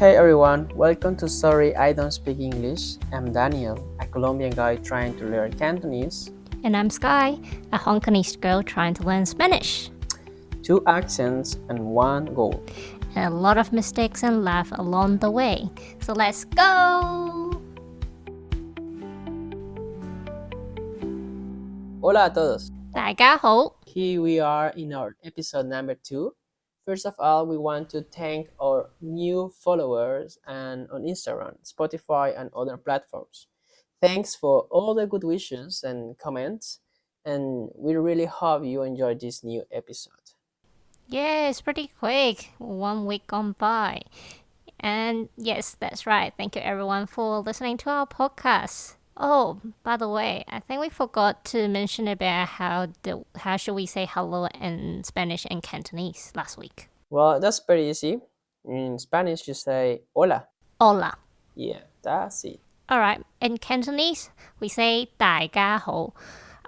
Hey everyone, welcome to Sorry I Don't Speak English. I'm Daniel, a Colombian guy trying to learn Cantonese. And I'm Sky, a Hongkonese girl trying to learn Spanish. 2 accents and 1 goal. And a lot of mistakes and laugh along the way. So let's go! Hola a todos. 大家好. Here we are in our episode number 2. First of all, we want to thank our new followers and on Instagram, Spotify, and other platforms. Thanks for all the good wishes and comments, and we really hope you enjoyed this new episode. Yeah, it's pretty quick. 1 week gone by. And yes, that's right. Thank you everyone for listening to our podcast. Oh, by the way, I think we forgot to mention about how should we say hello in Spanish and Cantonese last week. Well, that's pretty easy. In Spanish, you say hola. Hola. Yeah, that's it. Alright, in Cantonese, we say 大家好.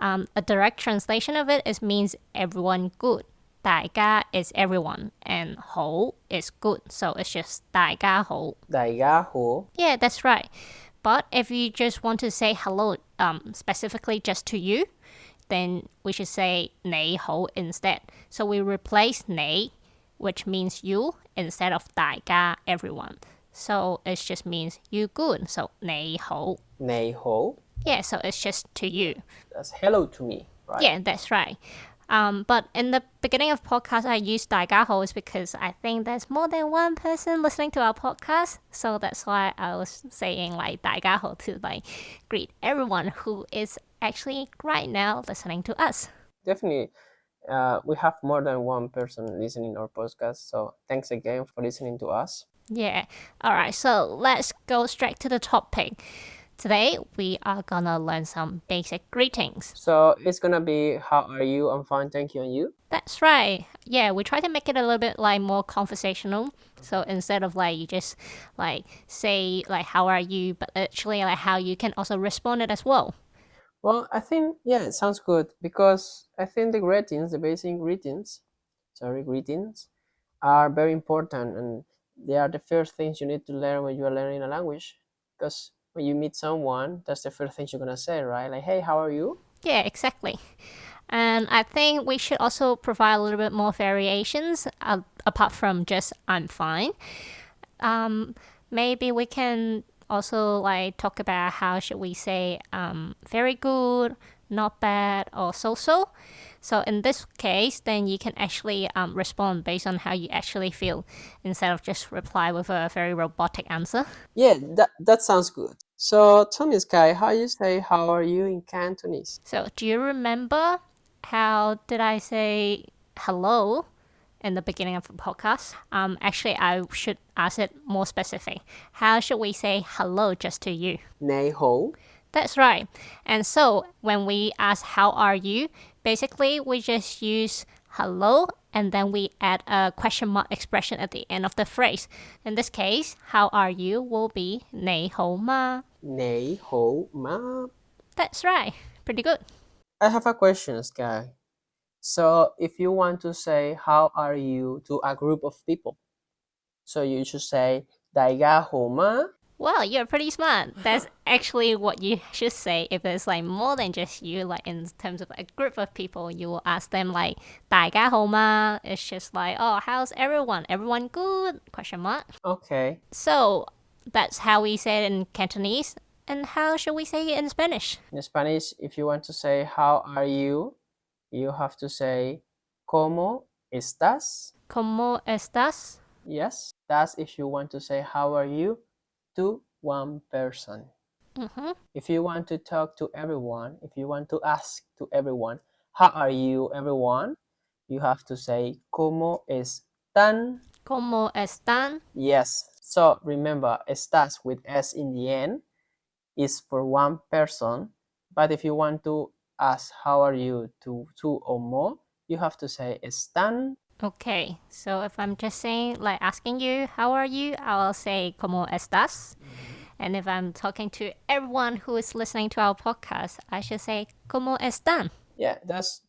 A direct translation of it means everyone good. 大家 is everyone, and 好 is good, so it's just 大家好. 大家好. Yeah, that's right. But if you just want to say hello specifically just to you, then we should say 你好 instead. So we replace 你, which means you, instead of 大家, everyone. So it just means you good. So 你好. 你好. Yeah, so it's just to you. That's hello to me, right? Yeah, that's right. But in the beginning of podcast, I used 大家好 is because I think there's more than one person listening to our podcast. So that's why I was saying like 大家好 to like greet everyone who is actually right now listening to us. Definitely. We have more than one person listening our podcast, so thanks again for listening to us. Yeah. All right. So let's go straight to the topic. Today, we are gonna learn some basic greetings. So it's gonna be, how are you? I'm fine, thank you, and you? That's right. Yeah, we try to make it a little bit like more conversational. So instead of like you just like say like how are you, but actually like how you can also respond it as well. Well, I think, yeah, it sounds good, because I think the greetings, the basic greetings, are very important, and they are the first things you need to learn when you are learning a language, because when you meet someone, that's the first thing you're gonna say, right? Like, hey, how are you? Yeah, exactly. And I think we should also provide a little bit more variations apart from just I'm fine. Maybe we can also like talk about how should we say very good, not bad, or so-so. So in this case, then you can actually respond based on how you actually feel instead of just reply with a very robotic answer. Yeah, that sounds good. So tell me, Sky, how you say how are you in Cantonese? So do you remember how did I say hello in the beginning of the podcast? Actually, I should ask it more specific. How should we say hello just to you? 你好. That's right. And so when we ask how are you, basically we just use hello and then we add a question mark expression at the end of the phrase. In this case, how are you will be 你好嗎?你好嗎? That's right. Pretty good. I have a question, Sky. So if you want to say how are you to a group of people, so you should say 大家好嗎? Well, you're pretty smart. That's actually what you should say if it's like more than just you. Like in terms of a group of people, you will ask them like 大家好嗎? It's just like, oh, how's everyone? Everyone good? Question mark. Okay. So that's how we say it in Cantonese. And how should we say it in Spanish? In Spanish, if you want to say how are you, you have to say ¿Cómo estás? ¿Cómo estás? Yes, that's if you want to say how are you to one person. Mm-hmm. If you want to talk to everyone, if you want to ask to everyone, how are you, everyone? You have to say ¿Cómo están? ¿Cómo están? Yes. So remember, estás with S in the end is for one person. But if you want to ask how are you to two or more, you have to say están. Okay, so if I'm just saying, like asking you, how are you? I'll say, ¿Cómo estás? And if I'm talking to everyone who is listening to our podcast, I should say, ¿Cómo están? Yeah, that's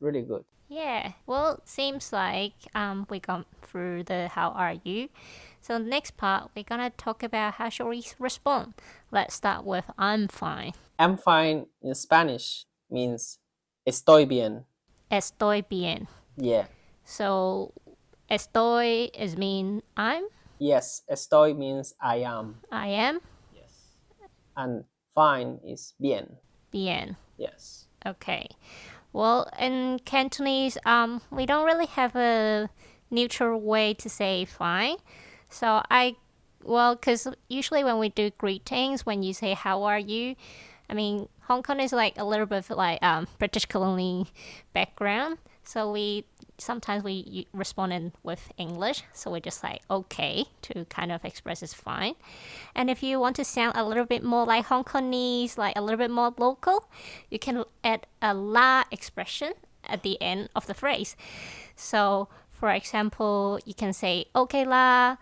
really good. Yeah, well, seems like we gone through the how are you. So next part, we're gonna talk about how should we respond. Let's start with I'm fine. I'm fine in Spanish means estoy bien. Estoy bien. Yeah. So estoy is mean I'm, Yes, estoy means I am. I am, Yes. And fine is bien. bien. Yes. Okay. Well, in Cantonese, we don't really have a neutral way to say fine. So because usually when we do greetings, when you say how are you, I mean, Hong Kong is like a little bit like British colony background. So sometimes we respond in with English. So we just like okay to kind of express it's fine. And if you want to sound a little bit more like Hong Kongese, like a little bit more local, you can add a la expression at the end of the phrase. So, for example, you can say okay la,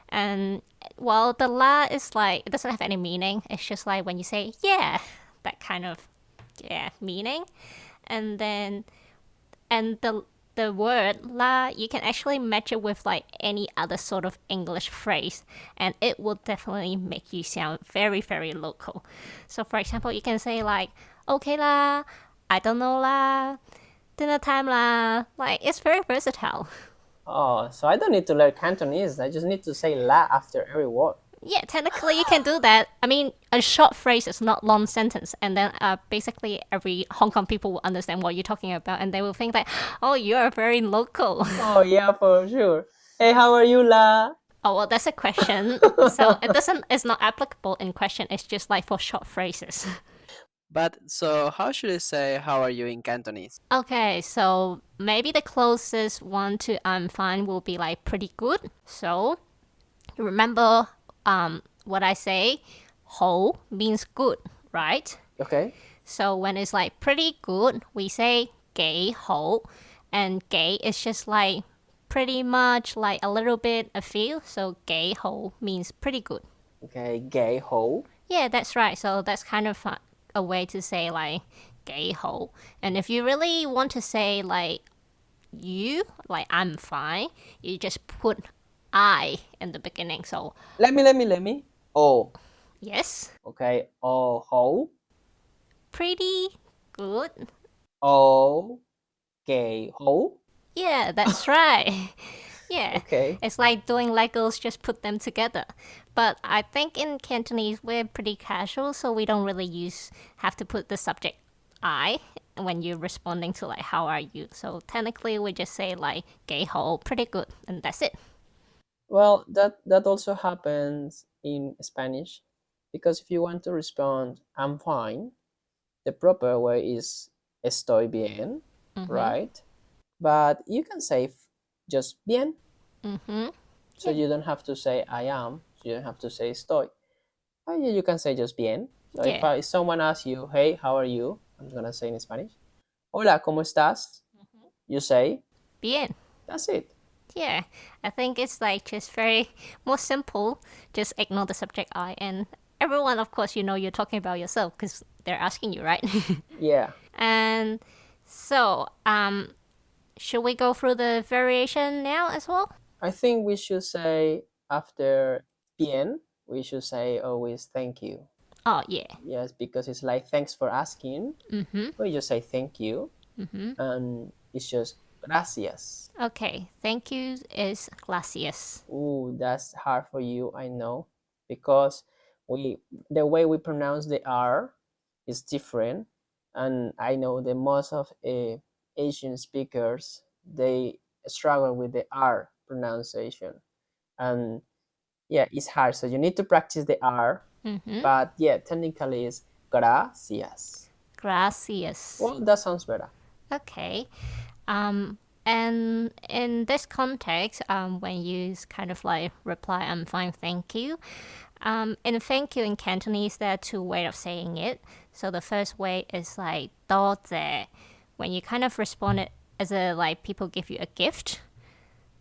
and well, the la is like it doesn't have any meaning. It's just like when you say yeah, that kind of meaning, and then and the word la, you can actually match it with like any other sort of English phrase, and it will definitely make you sound very, very local. So, for example, you can say like, okay la, I don't know la, dinner time la. Like, it's very versatile. Oh, so I don't need to learn Cantonese. I just need to say la after every word. Yeah, technically you can do that. I mean, a short phrase is not long sentence, and then basically every Hong Kong people will understand what you're talking about, and they will think like, oh, you are very local. Oh, yeah, for sure. Hey, how are you, la? Oh well, that's a question. So it doesn't. It's not applicable in question. It's just like for short phrases. But so, how should I say how are you in Cantonese? Okay, so maybe the closest one to I'm fine will be like pretty good. So remember, what I say, ho means good, right? Okay. So when it's like pretty good, we say gay ho, and gay is just like pretty much like a little bit a feel. So gay ho means pretty good. Okay, gay ho. Yeah, that's right. So that's kind of a way to say like gay ho. And if you really want to say like you, like I'm fine, you just put I in the beginning. So Let me. Oh, yes, okay. Oh, ho. pretty good. Oh, gay ho. Yeah, that's right. Yeah, Okay. it's like doing Legos, just put them together. But I think in Cantonese we're pretty casual, so we don't really have to put the subject I when you're responding to like how are you. So technically we just say like gay ho, pretty good, and that's it. Well, that also happens in Spanish, because if you want to respond, I'm fine, the proper way is estoy bien, right? But you can say just bien, Mm-hmm. so Yeah, you don't have to say I am, so you don't have to say estoy. But you can say just bien. So yeah, if someone asks you, hey, how are you? I'm gonna say in Spanish, hola, ¿cómo estás? You say, bien. that's it. Yeah, I think it's like just very more simple. Just ignore the subject I, and everyone, of course, you know you're talking about yourself because they're asking you, right? Yeah. And so, should we go through the variation now as well? I think we should say after bien, we should say always thank you. Oh yeah. Yes, because it's like thanks for asking. We just say thank you, and it's just gracias. Okay. Thank you is gracias. Ooh, that's hard for you, I know, because we the way we pronounce the R is different, and I know that most of Asian speakers they struggle with the R pronunciation, and yeah, it's hard. So you need to practice the R, but yeah, technically it's gracias. Gracias. Well, that sounds better. Okay. And in this context, when you kind of like reply, I'm fine, thank you. In thank you in Cantonese, there are two ways of saying it. So the first way is like 多謝. When you kind of respond it as a like people give you a gift,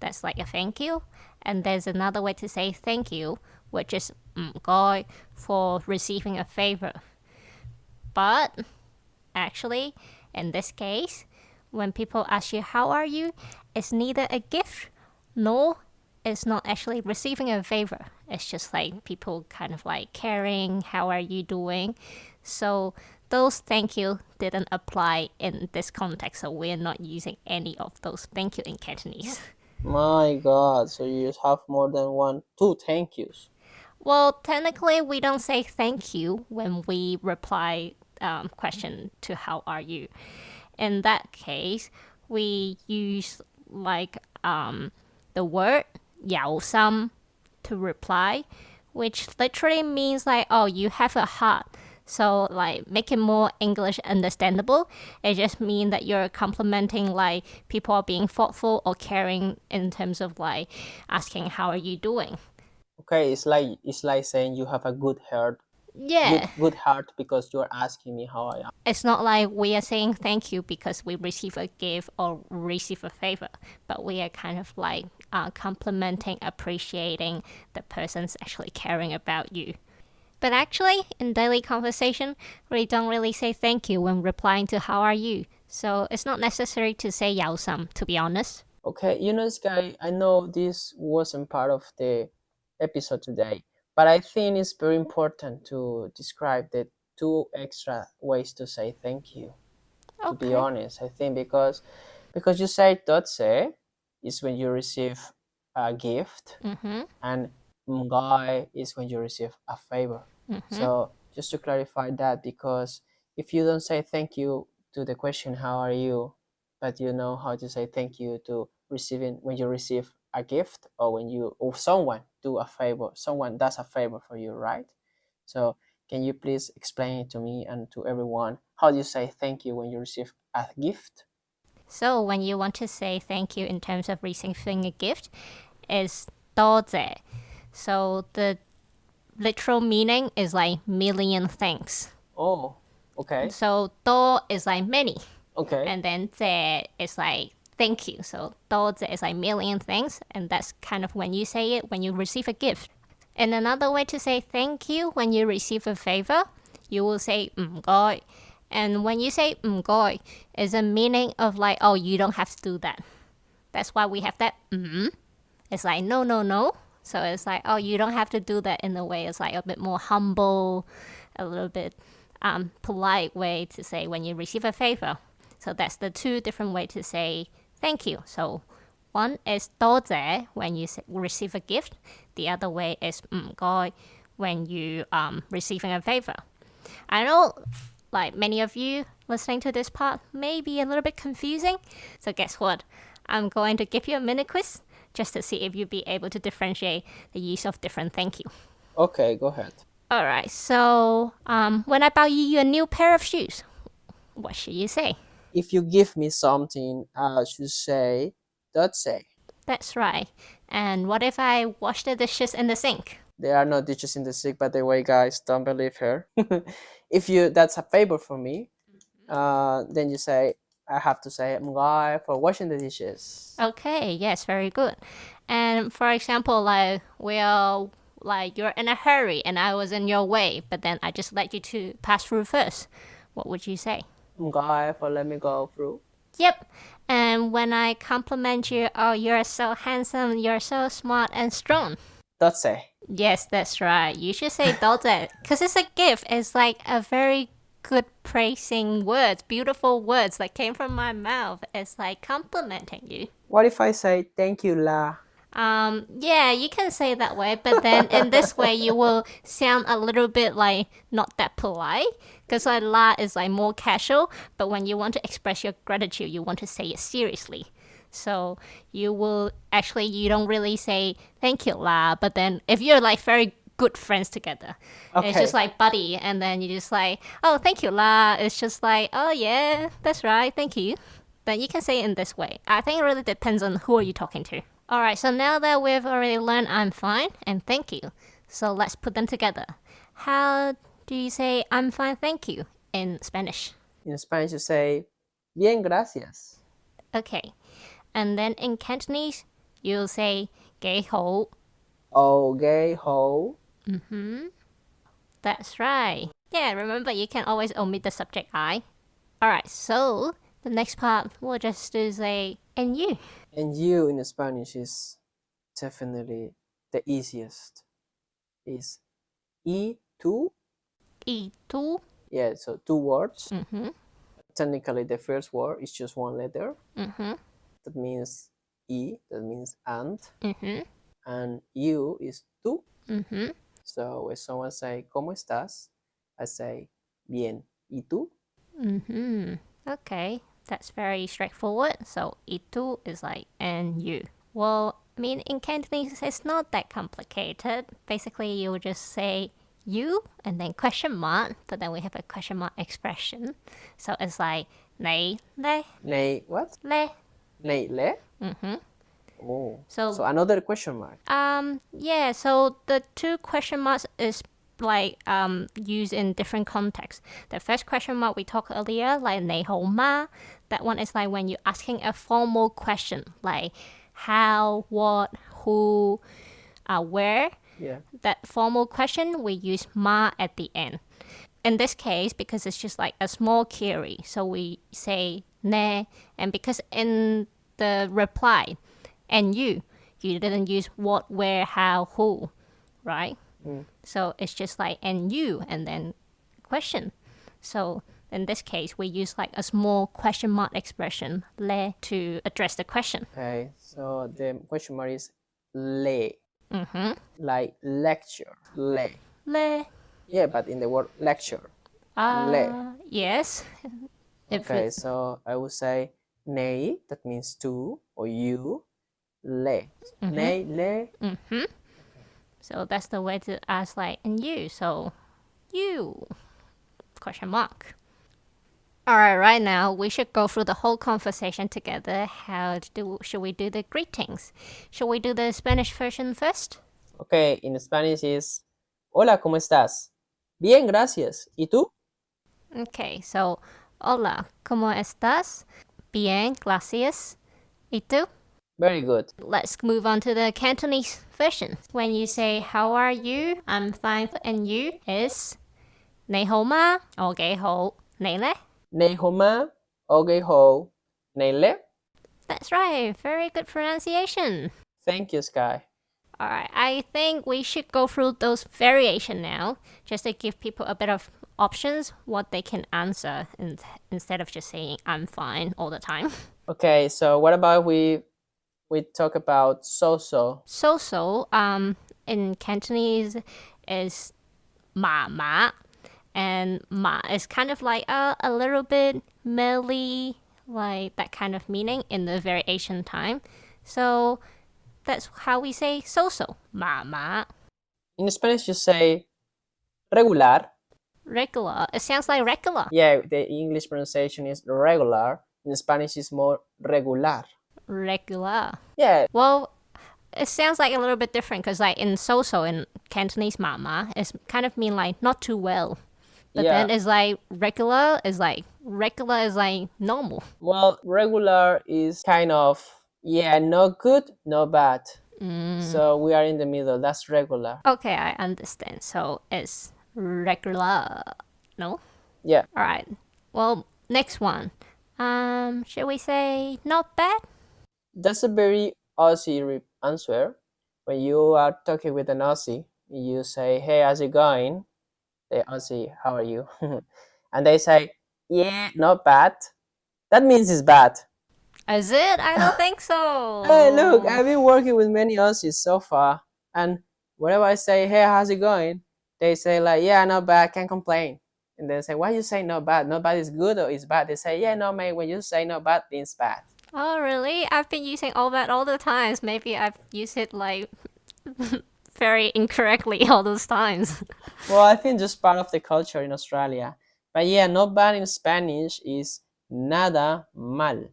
that's like a thank you. And there's another way to say thank you, which is 唔該 for receiving a favor. But actually, in this case, when people ask you how are you, it's neither a gift nor is not actually receiving a favor. It's just like people kind of like caring, how are you doing? So those thank you didn't apply in this context, so we're not using any of those thank you in Cantonese. My God, so you just have more than two thank yous. Well, technically, we don't say thank you when we reply question to how are you. In that case, we use like the word 有心 to reply, which literally means like, oh, you have a heart. So like make it more English understandable. It just means that you're complimenting like people are being thoughtful or caring in terms of like asking how are you doing. Okay, it's like saying you have a good heart, Yeah. good heart because you're asking me how I am. It's not like we are saying thank you because we receive a gift or receive a favor, but we are kind of like complimenting, appreciating the person's actually caring about you. But actually, in daily conversation, we don't really say thank you when replying to how are you. So it's not necessary to say 有心, to be honest. Okay, Sky, I know this wasn't part of the episode today, but I think it's very important to describe the two extra ways to say thank you. To be Okay. honest, I think because you say "dotse" is when you receive a gift, and "mgai" is when you receive a favor. So just to clarify that, because if you don't say thank you to the question "how are you," but you know how to say thank you to receiving when you receive a gift, or when you or someone do a favor, someone does a favor for you, right? So can you please explain it to me and to everyone? How do you say thank you when you receive a gift? So when you want to say thank you in terms of receiving a gift, is 多謝. So the literal meaning is like million thanks. Oh, okay, So 多 is like many, okay. and then 謝 is like thank you. So 多謝 is like million thanks, and that's kind of when you say it when you receive a gift. And another way to say thank you when you receive a favor, you will say 唔該. And when you say 唔該, it's a meaning of like, oh, you don't have to do that. That's why we have that It's like no, no, no. So it's like, oh, you don't have to do that in a way. It's like a bit more humble, a little bit polite way to say when you receive a favor. So that's the two different ways to say thank you. So one is 多謝 when you receive a gift. The other way is 唔該 when you receiving a favor. I know like many of you listening to this part may be a little bit confusing. So guess what? I'm going to give you a mini quiz just to see if you'll be able to differentiate the use of different thank you. Okay, go ahead. Alright, so when I buy you a new pair of shoes, what should you say? If you give me something, I should say "dotse." That's right. And what if I wash the dishes in the sink? There are no dishes in the sink, by the way, guys. Don't believe her. If you that's a favor for me, then you say I have to say "mgai" for washing the dishes. Okay, yes, very good. And for example, like you're in a hurry and I was in your way, but then I just let you to pass through first. What would you say? "Mgai" for let me go through. Yep. And when I compliment you, oh, you're so handsome, you're so smart and strong. "Dotse." Yes, that's right. You should say 多謝 because it's a gift. It's like a very good praising words, beautiful words that came from my mouth. It's like complimenting you. What if I say "thank you la"? Yeah, you can say it that way, but then in this way you will sound a little bit like not that polite because like la is like more casual, but when you want to express your gratitude, you want to say it seriously. So you will actually you don't really say thank you la, but then if you're like very good friends together, it's Okay. just like buddy, and then you just like oh thank you la. It's just like oh yeah that's right thank you. Then you can say it in this way. I think it really depends on who are you talking to. Alright, so now that we've already learned I'm fine and thank you, so let's put them together. How do you say I'm fine thank you in Spanish? In Spanish, you say "bien gracias." Okay. And then in Cantonese, you'll say 幾好. Okay, ho. That's right. Yeah, remember you can always omit the subject I. Alright, so the next part we'll just do say and you. And you in Spanish is definitely the easiest is E2. E2. Yeah, so two words. Mm-hmm. Technically, the first word is just one letter. Mm-hmm. That means E, that means Mm-hmm. and U is tú. Mm-hmm. So when someone say, ¿Cómo estás? I say, bien. ¿Y tú? Mm-hmm. Okay, that's very straightforward. So itu is like and you. Well, I mean in Cantonese it's not that complicated. Basically you would just say you and then question mark, but then we have a question mark expression. So it's like nei le Nei, what? le. Nei le? Mm-hmm. Oh, So so another question mark. yeah, so the two question marks is like used in different contexts. The first question mark we talked earlier, like 你好嗎? That one is like when you're asking a formal question, like how, what, who, where. Yeah. That formal question we use ma at the end. In this case, because it's just like a small query, so we say ne, and because in the reply, and you didn't use what, where, how, who, right? So it's just like and you and then question. So in this case, we use like a small question mark expression le to address the question. Okay, so the question mark is le, Mm-hmm. like lecture. Le. Le. Yeah, but in the word lecture. Le. Yes. If Okay, it's so I would say nei, that means to or you. Le. Nei, le. mm-hmm. So that's the way to ask like and you. So you question mark. All right, right now we should go through the whole conversation together. Should we do the greetings? Should we do the Spanish version first? Okay, in Spanish is Hola, ¿cómo estás? Bien, gracias. ¿Y tú? Okay, so hola, ¿cómo estás? Bien, gracias. ¿Y tú? Very good. Let's move on to the Cantonese version. When you say how are you, I'm fine, and you is 你好嗎? 我幾好. 你呢?你好嗎? Okay, ho. 你呢? That's right, very good pronunciation. Thank you, Sky. Alright, I think we should go through those variation now, just to give people a bit of options what they can answer instead of just saying I'm fine all the time. Okay, so what about we talk about so-so? So, in Cantonese is ma ma, and ma is kind of like a little bit melly, like that kind of meaning in the variation time. So that's how we say so, ma ma. In Spanish, you say regular. Regular. It sounds like regular. Yeah, the English pronunciation is regular. In Spanish, it's more regular. Regular. Yeah, Well, it sounds like a little bit different because like in so in Cantonese mama, it's kind of mean like not too well. But yeah. then it's like regular is like normal. Well, regular is kind of, yeah, no good, no bad. So we are in the middle. That's regular. Okay, I understand. So it's regular. No? Yeah. Alright. Well, next one. Should we say not bad? That's a very Aussie answer. When you are talking with an Aussie, you say, "Hey, how's it going?" They Aussie, "How are you?" And they say, "Yeah, not bad." That means it's bad. Is it? I don't think so. Hey, look, I've been working with many Aussies so far, and whenever I say, "Hey, how's it going?" they say like, "Yeah, not bad, can't complain." And they say, "Why you say not bad? Not bad is good or is bad?" They say, "Yeah, no, mate. When you say not bad, means bad." Oh, really? I've been using all that all the times. Maybe I've used it like very incorrectly all those times. Well, I think just part of the culture in Australia. But yeah, not bad in Spanish is nada mal.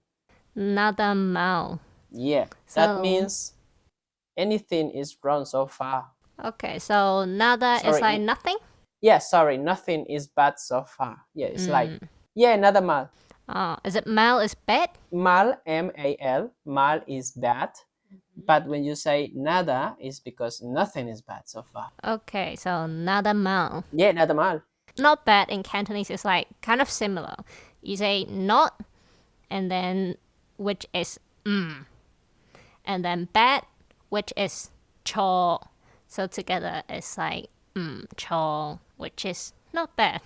Nada mal. Yeah, that means anything is wrong so far. Okay, so nada is Sorry, like nothing? Yeah, sorry, nothing is bad so far. Yeah, it's like, yeah, nada mal. Is it mal is bad? Mal, M-A-L, mal is bad. But when you say nada, it's because nothing is bad so far. Okay, so nada mal. Yeah, nada mal. Not bad in Cantonese is like kind of similar. You say not, and then which is and then bad, which is cho. So together it's like cho, which is not bad.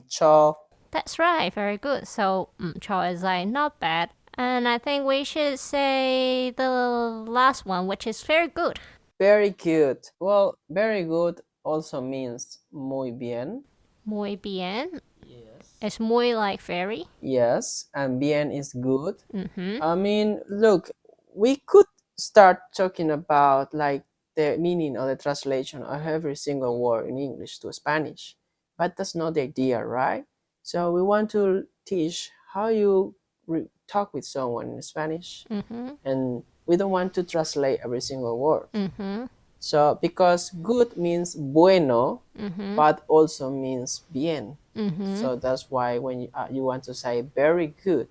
Cho. That's right, very good. So cho is like not bad. And I think we should say the last one, which is very good. Very good. Well, very good also means muy bien. Muy bien. Yes. It's muy like very. Yes, and bien is good. I mean, look, we could start talking about like the meaning or the translation of every single word in English to Spanish, but that's not the idea, right? So we want to teach how you talk with someone in Spanish, and we don't want to translate every single word. So because good means bueno, but also means bien. So that's why when you want to say very good,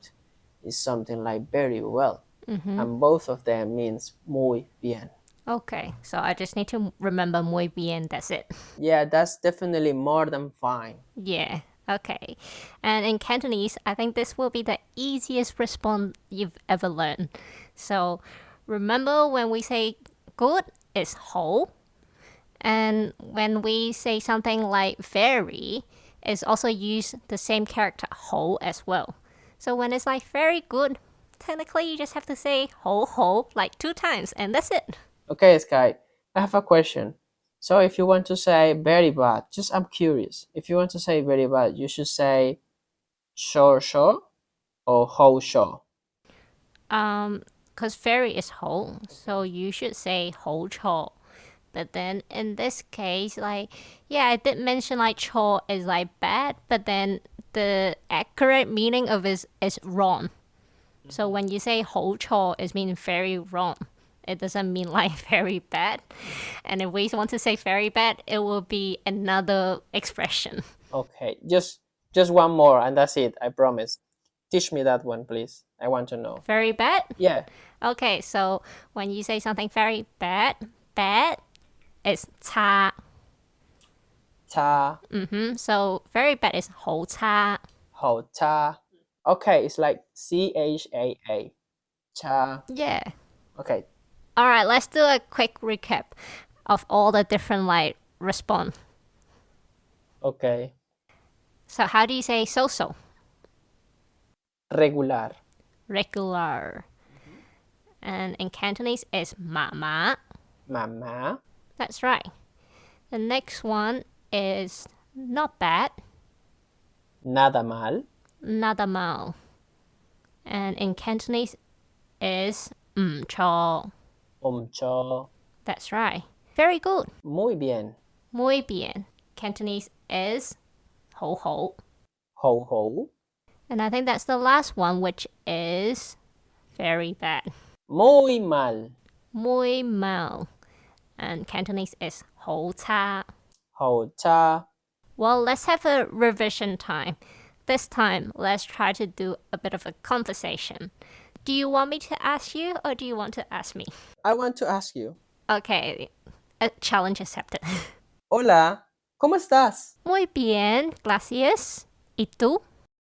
is something like very well, and both of them means muy bien. Okay, so I just need to remember muy bien, that's it. Yeah, that's definitely more than fine. Yeah, okay. And in Cantonese, I think this will be the easiest response you've ever learned. So remember when we say good, it's ho. And when we say something like very, it's also use the same character ho as well. So when it's like very good, technically you just have to say ho ho like 2 times and that's it. Okay, Sky, I have a question. So if you want to say very bad, just I'm curious. If you want to say very bad, you should say sure sure or ho sure. Because very is ho, so you should say ho cho. But then in this case, like, yeah, I did mention like cho is like bad, but then the accurate meaning of it is wrong. So when you say ho cho, it means very wrong. It doesn't mean like very bad. And if we want to say very bad, it will be another expression. Okay, just one more and that's it, I promise. Teach me that one, please. I want to know. Very bad? Yeah. Okay, so when you say something very bad, bad is cha. Ta, So very bad is ho cha. ho ta. Okay, it's like CHAA. Cha. Yeah. Okay. All right, let's do a quick recap of all the different like response. Okay. So how do you say so-so? Regular. Regular. And in Cantonese it's ma ma. Mama. That's right. The next one is not bad. Nada mal. Nada mal. And in Cantonese is cho. Cho. That's right. Very good. Muy bien. Muy bien. Cantonese is ho ho. Ho ho. And I think that's the last one, which is very bad. Muy mal. Muy mal. And Cantonese is ho cha. Ho cha. Well, let's have a revision time. This time, let's try to do a bit of a conversation. Do you want me to ask you or do you want to ask me? I want to ask you. Okay, a challenge accepted. Hola, ¿cómo estás? Muy bien, gracias. ¿Y tú?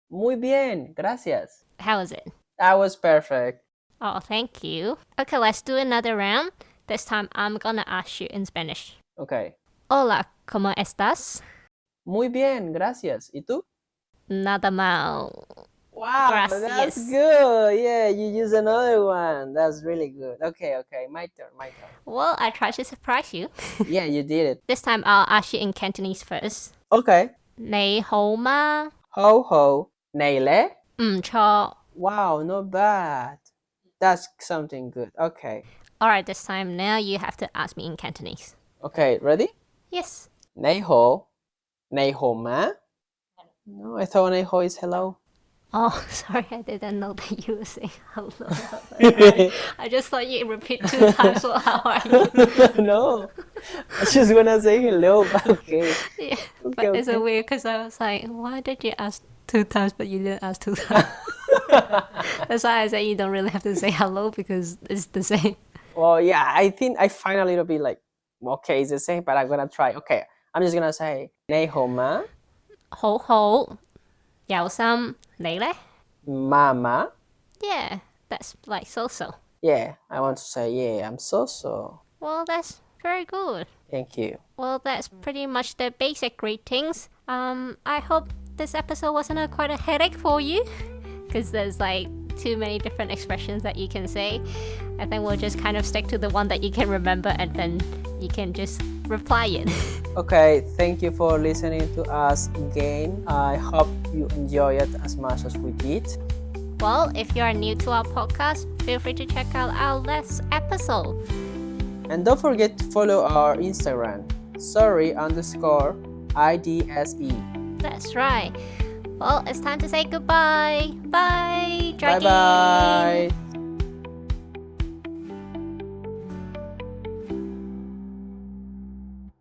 Muy bien, gracias. How is it? That was perfect. Oh, thank you. Okay, let's do another round. This time I'm gonna ask you in Spanish. Okay. Hola, ¿cómo estás? Muy bien, gracias. ¿Y tú? Nada mal. Wow, Gracias. that's good. Yeah, you use another one. That's really good. Okay, my turn. Well, I tried to surprise you. Yeah, you did it. This time I'll ask you in Cantonese first. Okay. 你好嗎? Ho ho. Neile? 唔錯. Wow, not bad. That's something good. Okay. Alright, this time now you have to ask me in Cantonese. Okay, ready? Yes. Nei ho. Nei ho ma? No, I thought nei ho is hello. Oh, sorry, I didn't know that you were saying hello. I just thought you repeat 2 times, well, how are you? No. I just wanna say hello, but okay. Yeah, but it's so weird because I was like, why did you ask 2 times but you didn't ask 2 times? That's why I say you don't really have to say hello because it's the same. Well, yeah, I think I find a little bit like, okay, it's the same, but I'm gonna try. Okay, I'm just gonna say, nei ho ma? 好好，有心，你呢? Mama? Yeah, that's like so-so. Yeah, I want to say yeah, I'm so. Well, that's very good. Thank you. Well, that's pretty much the basic greetings. I hope this episode wasn't quite a headache for you, because there's like too many different expressions that you can say. I think we'll just kind of stick to the one that you can remember, and then you can just reply it. Okay, thank you for listening to us again. I hope you enjoy it as much as we did. Well, if you are new to our podcast, feel free to check out our last episode. And don't forget to follow our Instagram, sorry_IDSE. That's right. Well, it's time to say goodbye. Bye, Bye Dragging. bye.